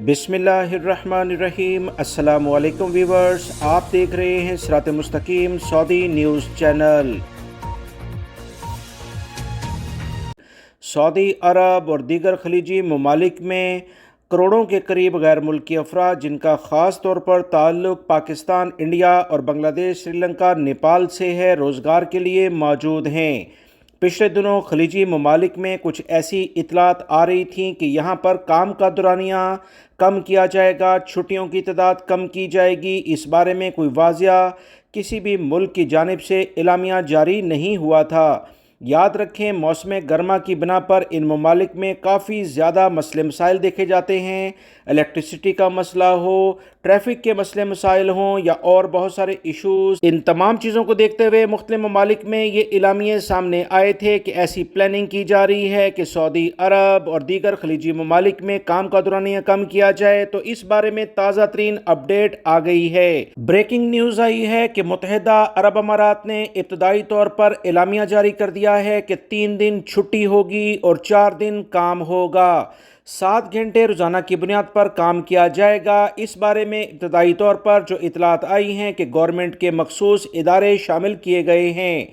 بسم اللہ الرحمن الرحیم۔ السلام علیکم ویورز، آپ دیکھ رہے ہیں صراط مستقیم سعودی نیوز چینل۔ سعودی عرب اور دیگر خلیجی ممالک میں کروڑوں کے قریب غیر ملکی افراد جن کا خاص طور پر تعلق پاکستان، انڈیا اور بنگلہ دیش، سری لنکا، نیپال سے ہے، روزگار کے لیے موجود ہیں۔ پچھلے دنوں خلیجی ممالک میں کچھ ایسی اطلاعات آ رہی تھیں کہ یہاں پر کام کا دورانیہ کم کیا جائے گا، چھٹیوں کی تعداد کم کی جائے گی۔ اس بارے میں کوئی واضح کسی بھی ملک کی جانب سے اعلامیہ جاری نہیں ہوا تھا۔ یاد رکھیں، موسم گرما کی بنا پر ان ممالک میں کافی زیادہ مسئلے مسائل دیکھے جاتے ہیں۔ الیکٹریسٹی کا مسئلہ ہو، ٹریفک کے مسئلے مسائل ہوں یا اور بہت سارے ایشوز، ان تمام چیزوں کو دیکھتے ہوئے مختلف ممالک میں یہ اعلامیے سامنے آئے تھے کہ ایسی پلاننگ کی جا رہی ہے کہ سعودی عرب اور دیگر خلیجی ممالک میں کام کا دورانیہ کم کیا جائے۔ تو اس بارے میں تازہ ترین اپڈیٹ آ گئی ہے۔ بریکنگ نیوز آئی ہے کہ متحدہ عرب امارات نے ابتدائی طور پر اعلامیہ جاری کر دیا ہے کہ 3 دن چھٹی ہوگی اور 4 دن کام ہوگا۔ 7 گھنٹے روزانہ کی بنیاد پر کام کیا جائے گا۔ اس بارے میں ابتدائی طور پر جو اطلاعات آئی ہیں کہ گورنمنٹ کے مخصوص ادارے شامل کیے گئے ہیں۔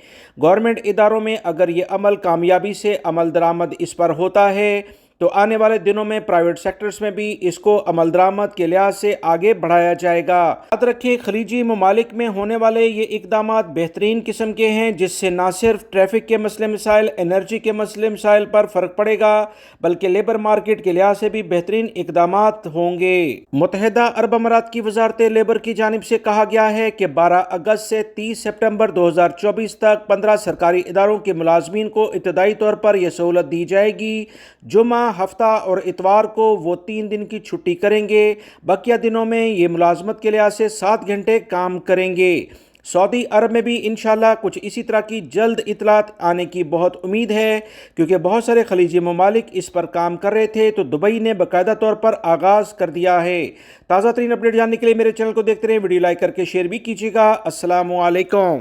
گورنمنٹ اداروں میں اگر یہ عمل کامیابی سے عمل درآمد اس پر ہوتا ہے تو آنے والے دنوں میں پرائیویٹ سیکٹرز میں بھی اس کو عمل درآمد کے لحاظ سے آگے بڑھایا جائے گا۔ یاد رکھیں، خلیجی ممالک میں ہونے والے یہ اقدامات بہترین قسم کے ہیں، جس سے نہ صرف ٹریفک کے مسئلے مسائل، انرجی کے مسئلے مسائل پر فرق پڑے گا بلکہ لیبر مارکیٹ کے لحاظ سے بھی بہترین اقدامات ہوں گے۔ متحدہ عرب امارات کی وزارت لیبر کی جانب سے کہا گیا ہے کہ 12 اگست سے 30 سپٹمبر 2024 تک 15 سرکاری اداروں کے ملازمین کو ابتدائی طور پر یہ سہولت دی جائے گی۔ جمعہ، ہفتہ اور اتوار کو وہ 3 دن کی چھٹی کریں گے۔ بقیہ دنوں میں یہ ملازمت کے لحاظ سے 7 گھنٹے کام کریں گے۔ سعودی عرب میں بھی انشاءاللہ کچھ اسی طرح کی جلد اطلاعات آنے کی بہت امید ہے، کیونکہ بہت سارے خلیجی ممالک اس پر کام کر رہے تھے تو دبئی نے باقاعدہ طور پر آغاز کر دیا ہے۔ تازہ ترین اپڈیٹ جاننے کے لیے میرے چینل کو دیکھتے رہیں، ویڈیو لائک کر کے شیئر بھی کیجیے گا۔ السلام علیکم۔